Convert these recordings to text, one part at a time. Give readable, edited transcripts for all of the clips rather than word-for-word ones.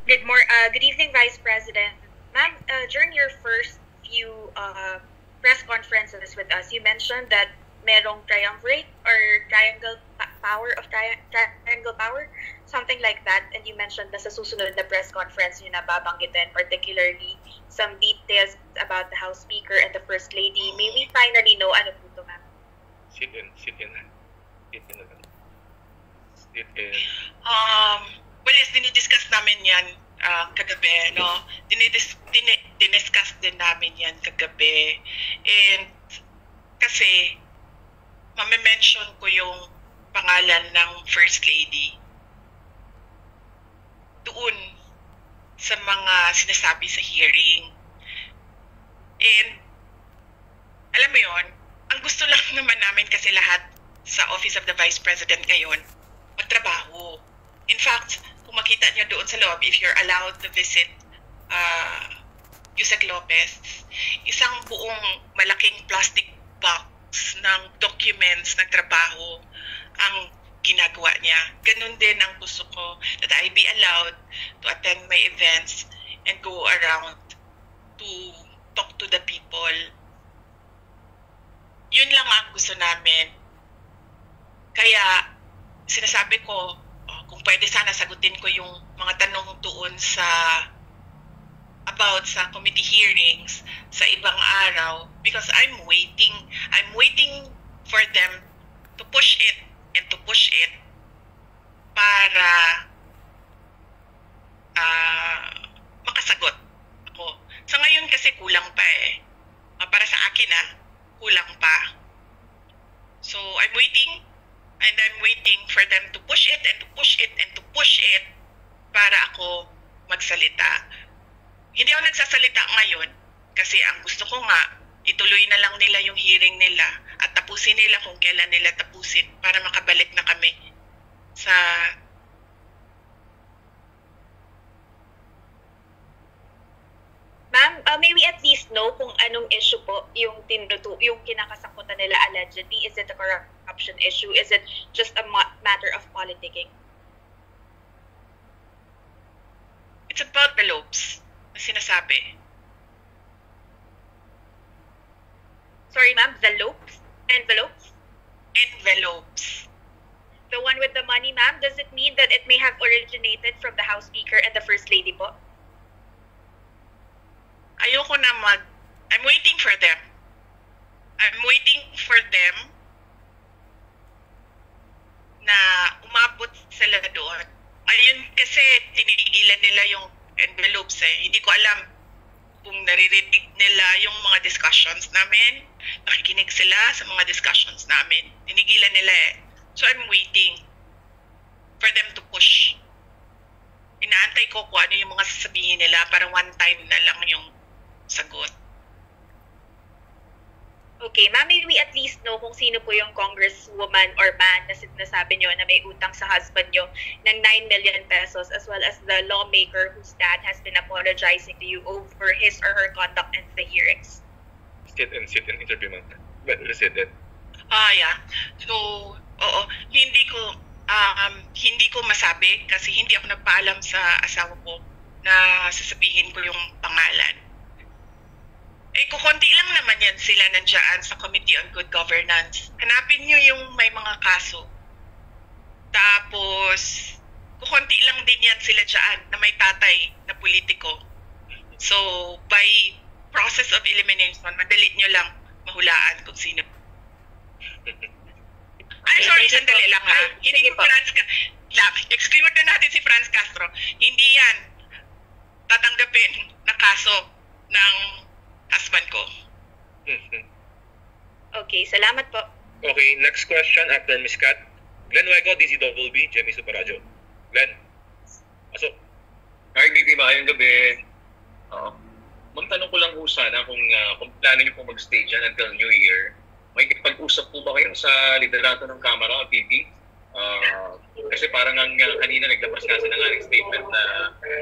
Good evening, Vice President. Ma'am, during your first few press conferences with us, you mentioned that merong triumvirate or power of triangle power, something like that. And you mentioned na sa susunod na press conference yun na babanggitin, particularly some details about the House Speaker and the First Lady. May we finally know ano po ito, ma'am? Sit in. Well, yes, dinidiscuss namin yan kagabi, no? Diniscuss din namin yan kagabi. And kasi, mame-mention ko yung pangalan ng First Lady doon sa mga sinasabi sa hearing. And, alam mo yon, ang gusto lang naman namin kasi lahat sa Office of the Vice President ngayon, magtrabaho. In fact, kung makita niyo doon sa loob, if you're allowed to visit Yusek Lopez, isang buong malaking plastic box ng documents ng trabaho ang ginagawa niya. Ganun din ang gusto ko, that I be allowed to attend my events and go around to talk to the people. Yun lang ang gusto namin. Kaya sinasabi ko, kung pwede sana sagutin ko yung mga tanong doon about sa committee hearings sa ibang araw, because I'm waiting for them to push it para makasagot ako. Sa ngayon kasi kulang pa eh. Para sa akin kulang pa. So I'm waiting for them to push it para ako magsalita. Hindi ako nagsasalita ngayon kasi ang gusto ko nga, ituloy na lang nila yung hearing nila at tapusin nila kung kailan nila tapusin para makabalik na kami sa Ma'am, may we at least know kung anong issue po yung kinakasakutan nila allegedly? Is it a corruption issue? Is it just a matter of politicking? It's about envelopes na sinasabi. Sorry, ma'am, envelopes? Envelopes. The one with the money, ma'am, does it mean that it may have originated from the House Speaker and the First Lady po? Ayoko na I'm waiting for them. Na umabot sila doon. Ayun kasi tinigilan nila yung envelopes eh. Hindi ko alam kung naririnig nila yung mga discussions namin. Nakikinig sila sa mga discussions namin. Tinigilan nila eh. So I'm waiting for them to push. Inaantay ko kung ano yung mga sasabihin nila para one time na lang yung sagot. Okay, ma'am, may we at least know kung sino po yung congresswoman or man na sinasabi nyo na may utang sa husband nyo ng 9 million pesos, as well as the lawmaker whose dad has been apologizing to you over his or her conduct in the hearings? Sit in interview man. Well, sit in. Yeah. So, oo, hindi ko masabi kasi hindi ako nagpaalam sa asawa ko na sasabihin ko yung pangalan. Kukunti lang naman yan sila nandiyan sa Committee on Good Governance. Hanapin nyo yung may mga kaso. Tapos, kukunti lang din yan sila dyan na may tatay na politiko. So, by process of elimination, madali nyo lang mahulaan kung sino. Ay, sorry, sandali lang ha. Hindi ko exclude na natin si Franz Castro. Hindi yan tatanggapin na kaso ng husband ko. Okay, salamat po. Okay, next question after Ms. Kat. Glenn Wego, DZWB, Jemmy Superadio. Glenn, pasok. Hi, BP, maayong gabi. Magtanong ko lang po sana kung plano niyo po mag-stay dyan until New Year. May pag-usap po ba kayo sa liderato ng Kamara, BP? Kasi parang kanina naglabas nga sila ng statement na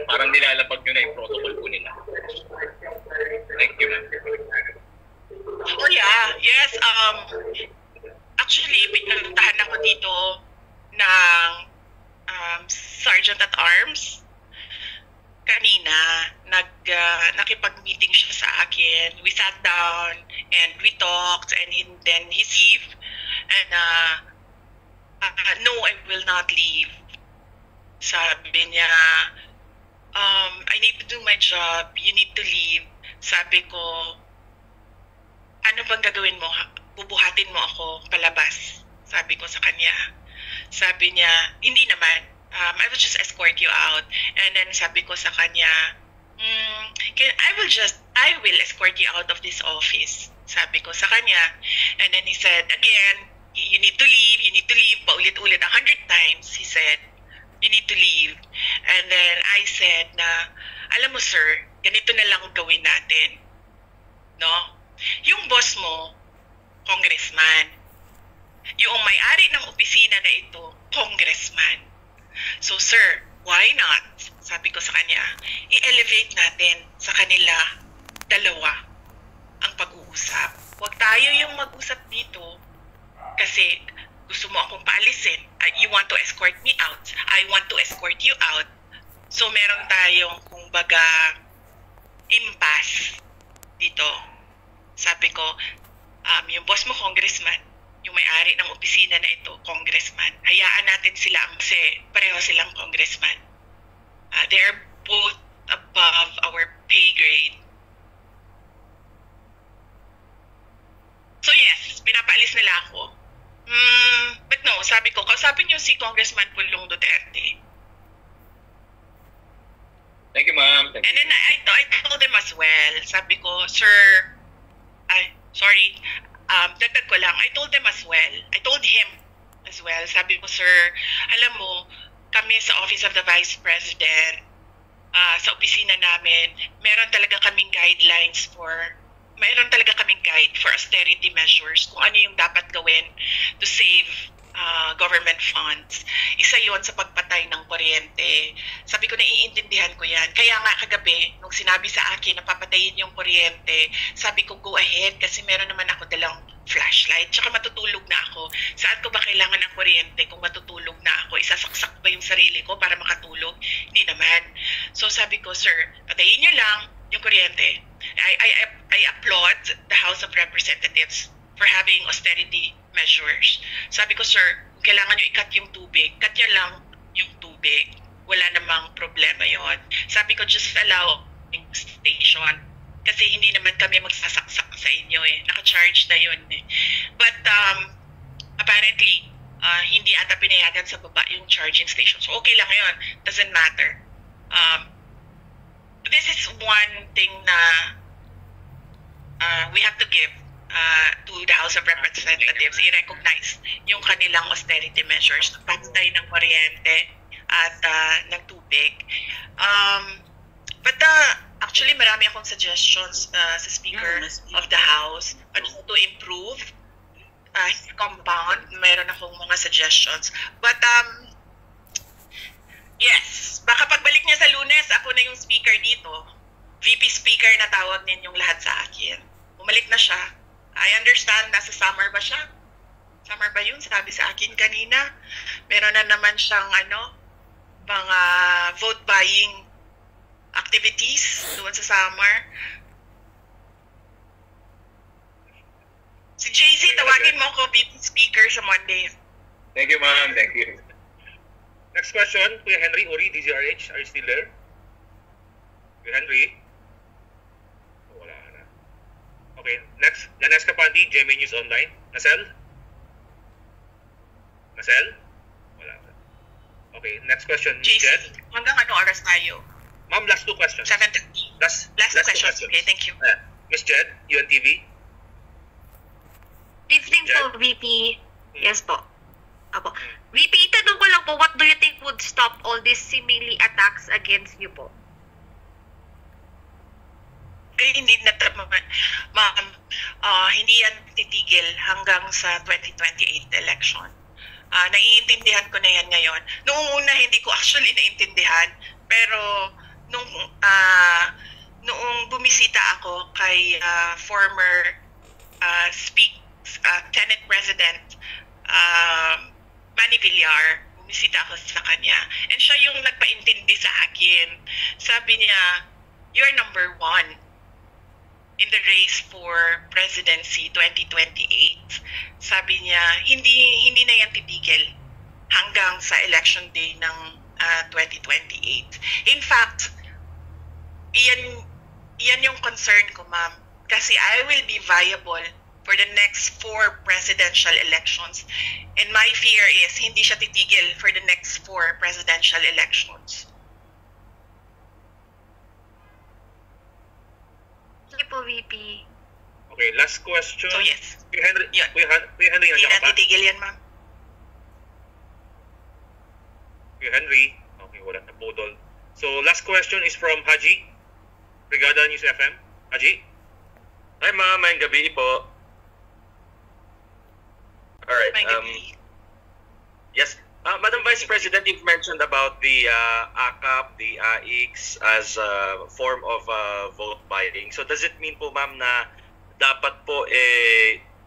parang nilalapag nyo na yung protocol po nila. Thank you, ma'am. Oh yeah, yes. Actually, pinuntahan ako dito ng Sergeant at Arms kanina, nakipag-meeting siya sa akin. We sat down and we talked and then he leave. And no, I will not leave. Sabi niya, I need to do my job. You need to leave. Sabi ko, ano bang gagawin mo? Bubuhatin mo ako palabas. Sabi ko sa kanya. Sabi niya, hindi naman. I will just escort you out. And then sabi ko sa kanya, I will escort you out of this office. Sabi ko sa kanya. And then he said, again, you need to leave. Paulit-ulit 100 times, he said, you need to leave. And then I said na, alam mo sir, ganito na lang gawin natin. No? Yung boss mo, congressman. Yung may-ari ng opisina na ito, congressman. So sir, why not? Sabi ko sa kanya, i-elevate natin sa kanila dalawa ang pag-uusap. Huwag tayo yung mag-usap dito kasi gusto mo akong paalisin. You want to escort me out. I want to escort you out. So meron tayong kumbaga impasse dito. Sabi ko, yung boss mo congressman, yung may-ari ng opisina na ito, congressman. Hayaan natin sila kasi pareho silang congressman. They're both above our pay grade. So yes, pinapaalis nila ako. But no, sabi ko, kausapin niyo si Congressman Pulong Duterte. Thank you, ma'am. Thank you. And then I told them as well. Sabi ko, sir, dagdag ko lang. I told them as well. I told him as well. Sabi ko, sir, alam mo, kami sa Office of the Vice President, sa opisina namin, meron talaga kaming guide for austerity measures, kung ano yung dapat gawin to save government funds. Isa yon sa pagpatay ng kuryente. Sabi ko, naiintindihan ko yan. Kaya nga kagabi, nung sinabi sa akin na papatayin yung kuryente, sabi ko, go ahead, kasi meron naman ako dalang flashlight. Tsaka matutulog na ako. Saan ko ba kailangan ng kuryente kung matutulog na ako? Isasaksak ba yung sarili ko para makatulog? Hindi naman. So sabi ko, sir, patayin nyo lang yung kuryente. I applaud the House of Representatives for having austerity measures. Sabi ko, sir, kung kailangan nyo i-cut yung tubig, cut nyo lang yung tubig. Wala namang problema yon. Sabi ko, just allow yung station. Kasi hindi naman kami magsasaksak sa inyo eh. Naka-charge na yun eh. But apparently, hindi ata pinayagan sa baba yung charging station. So okay lang yun. Doesn't matter. This is one thing na we have to give to the House of Representatives. I-recognize yung kanilang austerity measures. Pagtay ng kuryente at ng tubig. But actually, marami akong suggestions sa Speaker of the House on how to improve his compound. Meron akong mga suggestions. But yes, baka pagbalik niya sa Lunes, ako na yung speaker dito. VP Speaker na tawag ninyong lahat sa akin. Bumalik na siya. I understand, nasa summer ba siya? Summer ba yun? Sabi sa akin kanina. Meron na naman siyang mga vote buying activities doon sa summer. Si JC, tawagin mo ko VP Speaker sa Monday. Thank you, ma'am. Thank you. Next question, Kuya Henry Uri, DZRH. Are you still there? Kuya Henry? Oh, wala na. Okay, next. Janes Kapandi, GMA News Online. Nasel? Nasel? Wala na. Okay, next question, Miss JC, Jed. hanggang anong oras tayo? Ma'am, last two questions. 7:30. Last two questions. Okay, thank you. Miss Jed, UNTV. Evening po, VP. Yes po. Apo. VP, tanong ko lang po, what do you think would stop all these simili attacks against you po? Hindi na ma'am, hindi yan titigil hanggang sa 2028 election. Naiintindihan ko na yan ngayon. Noong una, hindi ko actually naintindihan. Pero noong bumisita ako kay former Senate President Manny Villar, bumisita ako sa kanya. And siya yung nagpaintindi sa akin sabi niya, you're number 1 in the race for presidency 2028. Sabi niya, hindi na yan titigil hanggang sa election day ng 2028. In fact, iyan yung concern ko, ma'am. Kasi I will be viable for the next 4 presidential elections. And my fear is hindi siya titigil for the next 4 presidential elections. Sige po, VP. Okay, last question. So yes, Kuya Henry, yun. Kuya Henry, Hindi nandiyan na ka pa? titigil yan, ma'am. Kuya Henry. Okay, wala na budol. So, last question is from Haji. Brigada News FM. Haji? Hi ma'am, may gabi po. Alright, May gabi. yes. Madam Vice President, you've mentioned about the AKAP, the AIX as a form of vote buying. So does it mean po ma'am na dapat po,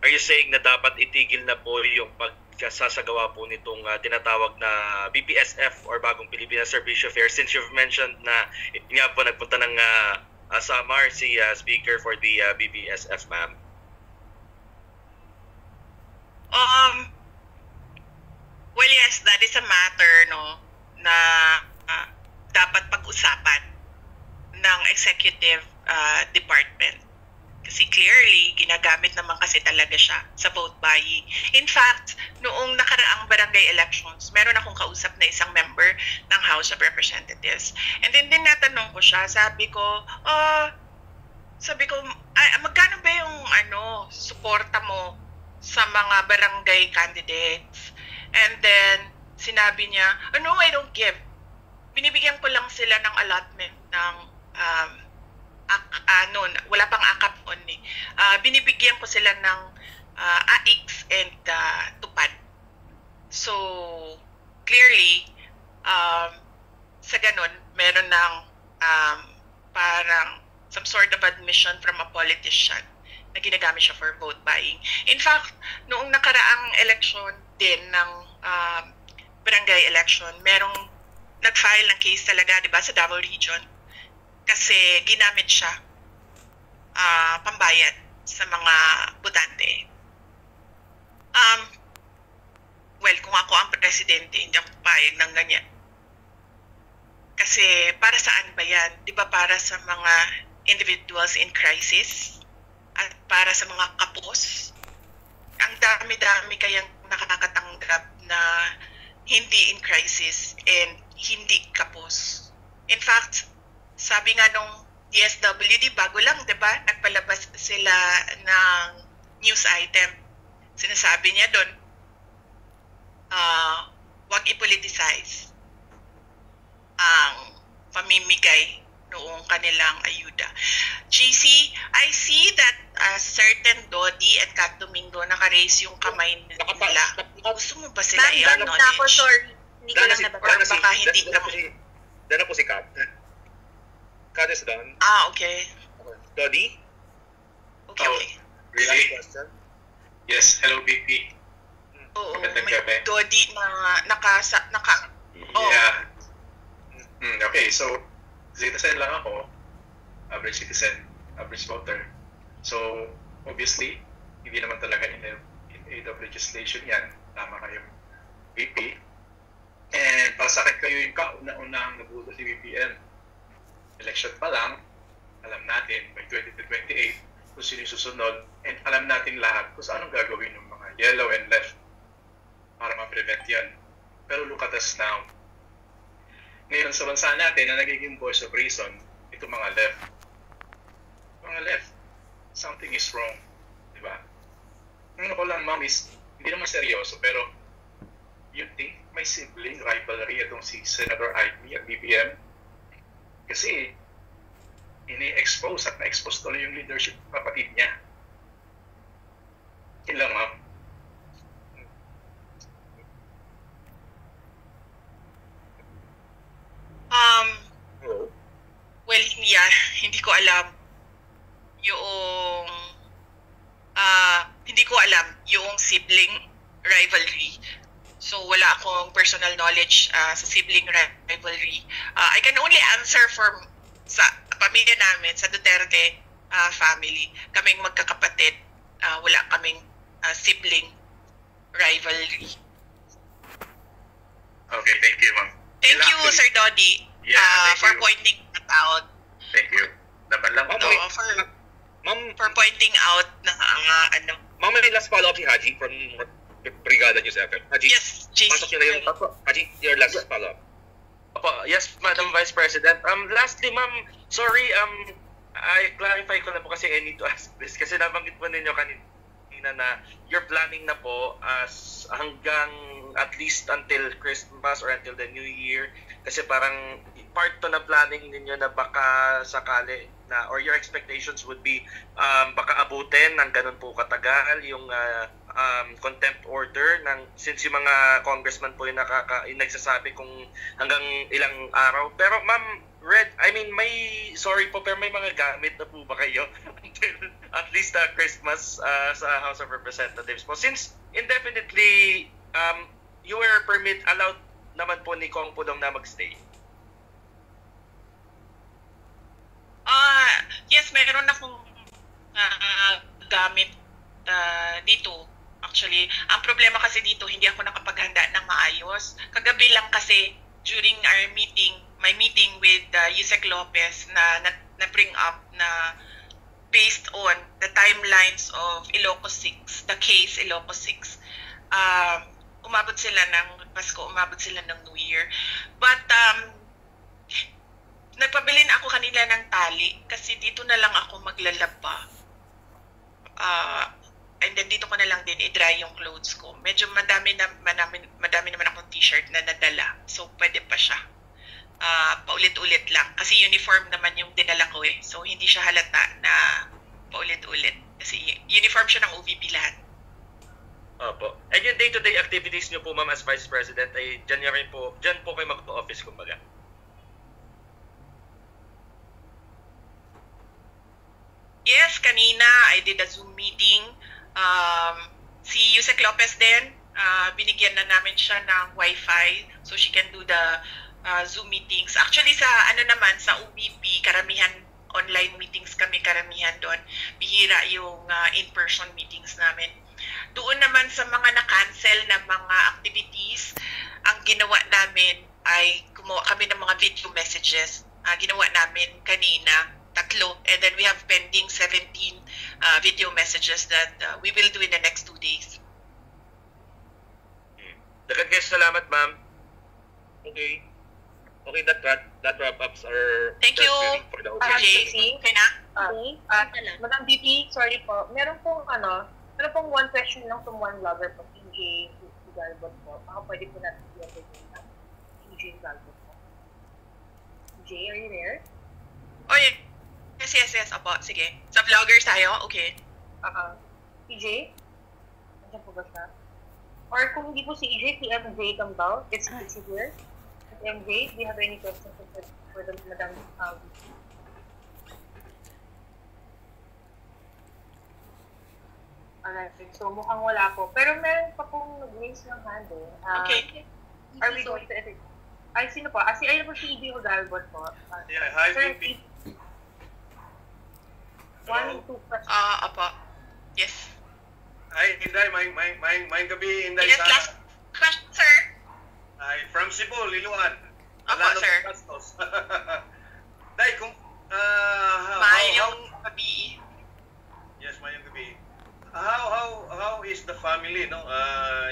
are you saying na dapat itigil na po yung pagkasasagawa po nitong tinatawag na BPSF or Bagong Pilipinas Servicio Fair, since you've mentioned na nga po nagpunta ng Samar si Speaker for the BPSF, ma'am? Well, yes, that is a matter, no, na dapat pag-usapan ng executive department. Kasi clearly, ginagamit naman kasi talaga siya sa vote buying. In fact, noong nakaraang barangay elections, meron akong kausap na isang member ng House of Representatives. And then natanong ko siya, sabi ko, magkano ba yung suporta mo sa mga barangay candidates? And then, sinabi niya, no, I don't give. Binibigyan ko lang sila ng allotment ng wala pang akap on eh. Binibigyan ko sila ng AIX and tupad. So, clearly, sa ganun, meron ng parang some sort of admission from a politician na ginagamit siya for vote buying. In fact, noong nakaraang election din ng barangay election, merong nag-file ng case talaga, di ba, sa Davao Region. Kasi ginamit siya pambayad sa mga botante. Well, kung ako ang presidente, hindi ako papayag ng ganyan. Kasi para saan ba yan? Di ba para sa mga individuals in crisis? At para sa mga kapos? Ang dami-dami kayang nakakatanggap na hindi in crisis and hindi kapos. In fact, sabi nga nung DSWD, bago lang, di ba? Nagpalabas sila ng news item. Sinasabi niya doon, wag i-politicize ang pamimigay noong kanilang ayuda. GC, I see that certain Dodi at Kat Domingo naka-raise yung kamay nila. Gusto mo ba sila Ma'am, na ako, sorry. Hindi ko lang nababasa. Baka hindi ka. Dana po si Kat. Kat is done. Okay. Dodi? Okay. Really? Question? Yes, hello BP. Oo, Magandang may gabi. Dodi na Yeah. Okay, so citizen lang ako, average citizen, average voter. So, obviously, hindi naman talaga in aid of legislation yan. Tama kayo, VP. And para sa akin kayo yung kauna-unang nabuto si VPN. Election pa lang, alam natin by 2028 kung sino yung susunod, and alam natin lahat kung saan ang gagawin ng mga yellow and left para ma-prevent yan. Pero look at us now. Ngayon sa bansa natin na nagiging voice of reason, ito mga left. Mga left, something is wrong. Diba? Ngayon ko lang, ma'am, is hindi naman seryoso, pero you think may sibling rivalry itong si Senator Ivy at BBM? Kasi ini-expose at na-expose tuloy yung leadership ng kapatid niya. Yun lang, ma'am. Well, yeah, hindi ko alam yung sibling rivalry. So wala akong personal knowledge sa sibling rivalry. I can only answer for sa pamilya namin, sa Duterte family. Kaming magkakapatid, wala kaming sibling rivalry. Okay, thank you, ma'am. Thank you, Sir Dodi, Thank for you. pointing that out. Thank you. Dapat lang. Ma'am, No, wait. Ma'am, for pointing out na ano. ma'am, may last follow-up si Haji from Brigada News FM. Haji, Yes, JC. pasok niyo na yung... Haji, your last follow-up. Opo, yes, Madam Vice President. Lastly, ma'am, sorry, I clarify ko na po kasi I need to ask this kasi nabanggit po ninyo kanina na you're planning na po as hanggang at least until Christmas or until the New Year kasi parang part to na planning ninyo na baka sakali na or your expectations would be baka abutin ng ganun po katagal yung contempt order ng since yung mga congressman po yung nagsasabi kung hanggang ilang araw. Pero ma'am, may sorry po pero may mga gamit na po ba kayo until at least Christmas sa House of Representatives po? Since indefinitely you were allowed naman po ni Kong Pudong na magstay. Yes, meron akong gamit dito. Actually, ang problema kasi dito, hindi ako nakapaghanda ng maayos. Kagabi lang kasi, during our meeting, my meeting with Yusek Lopez na bring up na based on the timelines of Ilocos 6, the case Ilocos 6, umabot sila ng Pasko, umabot sila ng New Year. But, nagpabili na ako kanila ng tali kasi dito na lang ako maglalaba. And then dito ko na lang din i-dry yung clothes ko. Medyo madami naman akong t-shirt na nadala. So, pwede pa siya. Paulit-ulit lang. Kasi uniform naman yung dinala ko eh. So, hindi siya halata na paulit-ulit. Kasi uniform siya ng OVP lahat. Opo. And yung day-to-day activities niyo po, ma'am, as Vice President, ay dyan po kayo mag-office, kumbaga. Yes, kanina I did a Zoom meeting. Si Yusek Lopez din, binigyan na namin siya ng Wi-Fi so she can do the Zoom meetings. Actually sa sa OVP, karamihan online meetings kami karamihan doon. Bihira yung in-person meetings namin. Doon naman sa mga na-cancel na mga activities, ang ginawa namin ay gumawa kami ng mga video messages. Ginawa namin kanina 3, and then we have pending 17 video messages that we will do in the next 2 days. Daghang kayo salamat, ma'am. Okay. Okay, that wrap-ups our Thank you. hearing for the OVP. JC, okay na? Madam VP, sorry po. Meron pong one question lang from one vlogger po, TJ Galbot po. Baka pwede po natin i-entertain na. TJ Galbot po. TJ, are you there? Oh, yes. Opo, sige. Sa vloggers tayo? Okay. TJ? Nandiyan po ba siya? Or kung hindi po si EJ, si MJ Cambao. It's here. MJ, do you have any questions for the Madam VP? Alright, so mukhang wala po. Pero meron pa pong nag-raise ng hand eh. Okay. Are we going to edit? Ay, sino po? Ayun po si EJ Galbot po. Yeah, hi, Sir, VP. 1, 2 questions. Opo. Yes. Hi, Inday. May gabi, Inday. Yes, last question, sir. Hi, from Cebu, Liloan. Opo, sir. Day, kung... Mayong gabi. Yes, mayong gabi. How is the family, no?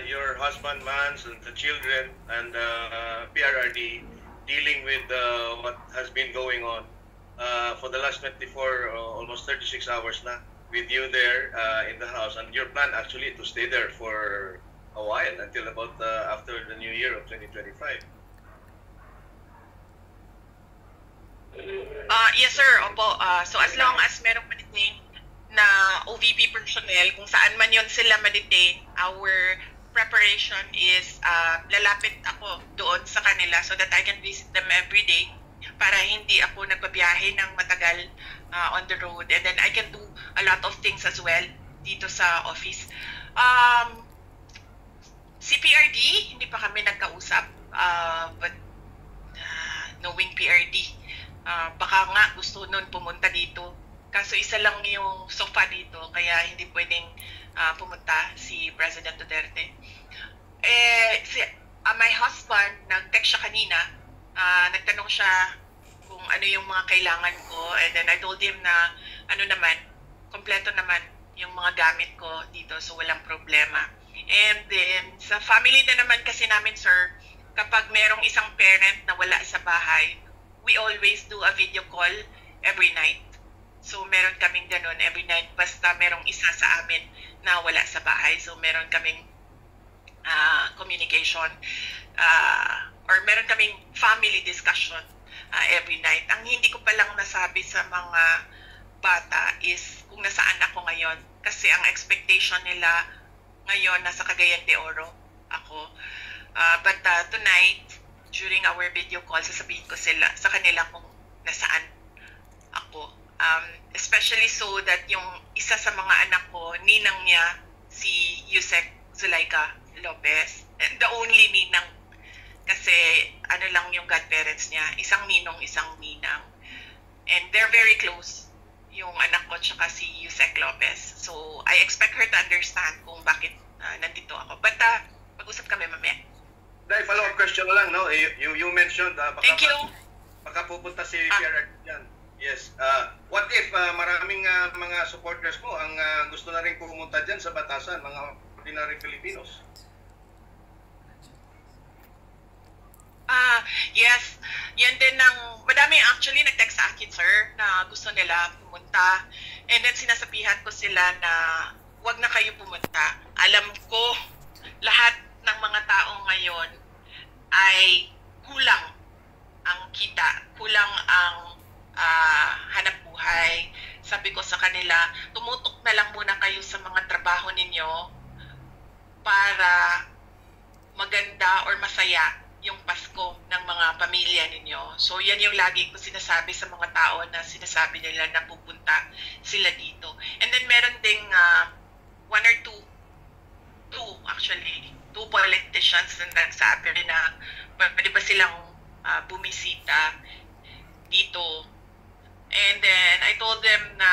Your husband, Mans, and the children, and PRRD dealing with what has been going on for the last 24, almost 36 hours na with you there in the house, and your plan actually to stay there for a while until about after the new year of 2025. Yes, sir. Opo. So as long as merong ma-detain na OVP personnel, kung saan man yun sila ma-detain, our preparation is lalapit ako doon sa kanila so that I can visit them every day para hindi ako nagbabiyahe ng matagal on the road. And then I can do a lot of things as well dito sa office. Si PRD, hindi pa kami nagkausap. But knowing PRD, baka nga gusto nun pumunta dito. Kaso isa lang yung sofa dito, kaya hindi pwedeng pumunta si President Duterte. My husband, nag-text siya kanina, nagtanong siya kung ano yung mga kailangan ko, and then I told him na kompleto naman yung mga gamit ko dito, so walang problema. And then, sa family na naman kasi namin, sir, kapag merong isang parent na wala sa bahay, we always do a video call every night. So, meron kaming ganun every night, basta merong isa sa amin na wala sa bahay. So, meron kaming communication or meron kaming family discussion every night. Ang hindi ko palang nasabi sa mga bata is kung nasaan ako ngayon. Kasi ang expectation nila ngayon nasa Cagayan de Oro ako. But tonight, during our video call, sasabihin ko sa kanila kung nasaan ako. Especially so that yung isa sa mga anak ko, ninang niya, si Yusek Zulaika Lopez, and the only ninang, kasi ano lang yung godparents niya, isang ninong, isang ninang. And they're very close, yung anak ko tsaka si Yusek Lopez. So, I expect her to understand kung bakit nandito ako. But, pag-usap kami mamaya. Dahil follow-up question lang, no? You mentioned, Thank you. Baka pupunta si Pierre yan. Yes. What if maraming mga supporters mo ang gusto na rin pumunta dyan sa batasan, mga ordinary Filipinos? Yes. Yan din madami actually nag-text sa akin, sir, na gusto nila pumunta. And then sinasabihan ko sila na wag na kayo pumunta. Alam ko, lahat ng mga tao ngayon ay kulang ang kita, kulang ang hanap buhay. Sabi ko sa kanila, tumutok na lang muna kayo sa mga trabaho ninyo para maganda or masaya yung Pasko ng mga pamilya ninyo. So, yan yung lagi ko sinasabi sa mga tao na sinasabi nila na pupunta sila dito. And then, meron ding one or two politicians na nagsabi rin na pwede ba silang bumisita dito. And then, I told them na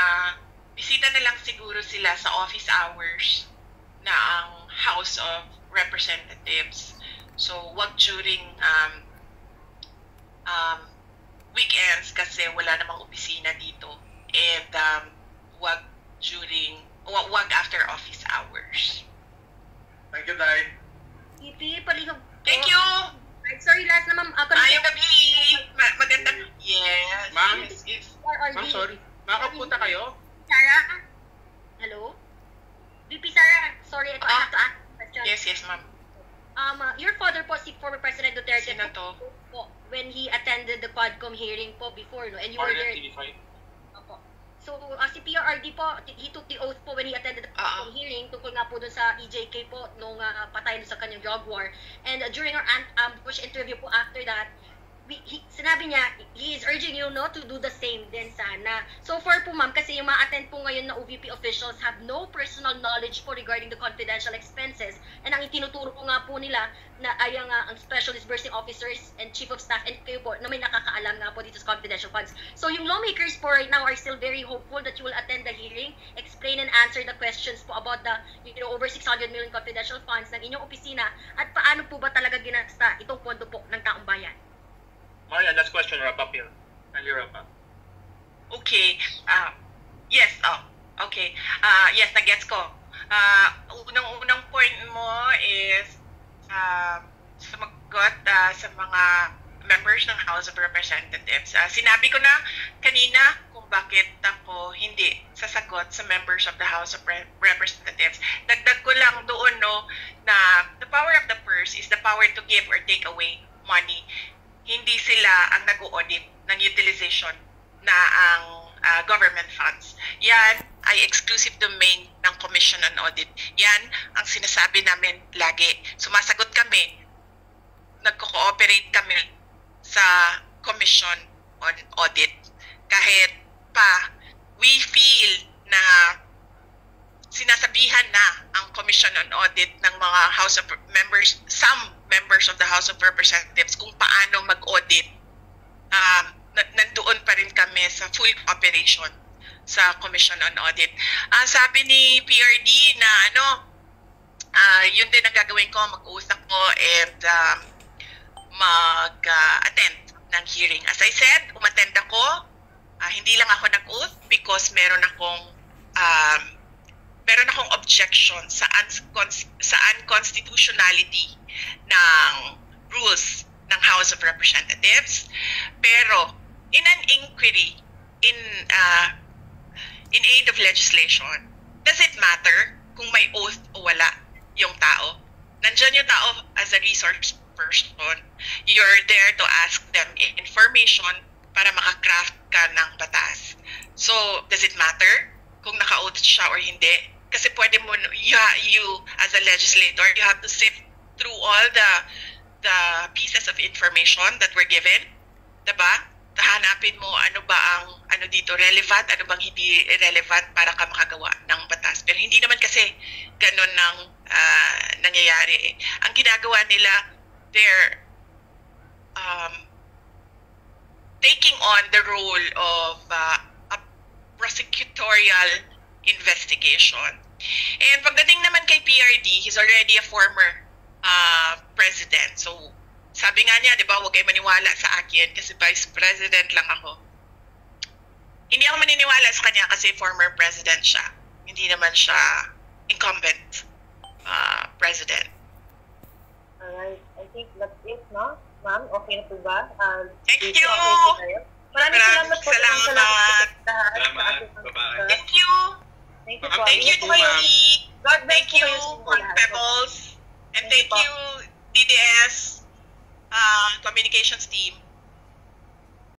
bisita na lang siguro sila sa office hours na ang House of Representatives. So, wag during weekends kasi wala namang opisina dito. And wag after office hours. Thank you, Day. EP, palihog. Thank you! Sorry, last na ma'am. Yung gabi! Magandang... Yes. Ma'am? Yes. Ma'am, sorry. Makapunta kayo? Sarah? Hello? VP Sarah, sorry, I have to ask a question. Yes, ma'am. Your father po, si former President Duterte, Sino to? po, when he attended the Quadcom hearing po before, no? And you were there. Opo. So, si PRRD po, he took the oath po when he attended the Quadcom hearing tungkol nga po dun sa EJK po nung patay dun sa kanyang drug war. And during our Bush interview po after that, sinabi niya, he is urging you not to do the same din sana. So far po ma'am, kasi yung ma-attend po ngayon na OVP officials have no personal knowledge po regarding the confidential expenses. And ang itinuturo po nga po nila na ay ang special disbursing officers and chief of staff and kayo po na may nakakaalam nga po dito sa confidential funds. So yung lawmakers po right now are still very hopeful that you will attend the hearing, explain and answer the questions po about the over 600 million confidential funds ng inyong opisina at paano po ba talaga ginasta itong pondo po ng taong bayan. Maria, last question, wrap up here. Kindly wrap up. Okay. Yes. Okay. Yes, nag-gets ko. Unang point mo is sumagot sa mga members ng House of Representatives. Sinabi ko na kanina kung bakit ako hindi sasagot sa members of the House of Representatives. Dagdag ko lang doon na the power of the purse is the power to give or take away money. Hindi sila ang nag-audit ng utilization na ang government funds. Yan ay exclusive domain ng Commission on Audit. Yan ang sinasabi namin lagi. Sumasagot kami, nagko-cooperate kami sa Commission on Audit. Kahit pa we feel na sinasabihan na ang Commission on Audit ng mga House of Members, some members of the House of Representatives kung paano mag-audit. Nandoon pa rin kami sa full cooperation sa Commission on Audit. Sabi ni PRD na yun din ang gagawin ko, mag-uusap ko and mag-attend ng hearing. As I said, umattend ako. Hindi lang ako nag-oath because meron akong objection sa unconstitutionality ng rules ng House of Representatives. Pero in an inquiry in aid of legislation, does it matter kung may oath o wala yung tao? Nandiyan yung tao as a resource person. You're there to ask them information para makakraft ka ng batas. So, does it matter kung naka-oath siya or hindi? Kasi pwede mo, you as a legislator, you have to sift through all the pieces of information that were given. Diba? Hanapin mo ano ba ang dito relevant, ano bang hindi relevant para ka makagawa ng batas. Pero hindi naman kasi ganun nang nangyayari. Ang ginagawa nila, they're taking on the role of a prosecutorial investigation. And pagdating naman kay PRD, he's already a former president. So, sabi nga niya, di ba, huwag kayo maniwala sa akin kasi vice president lang ako. Hindi ako maniniwala sa kanya kasi former president siya. Hindi naman siya incumbent president. Alright, I think that's it, no? Ma'am, okay na po ba? Thank you! Maraming salamat po. Salamat. Bye-bye. Thank you! Thank you po. Thank you, Toyoy! God bless Thank you, po Mark Pebbles! And thank you, DDS communications team.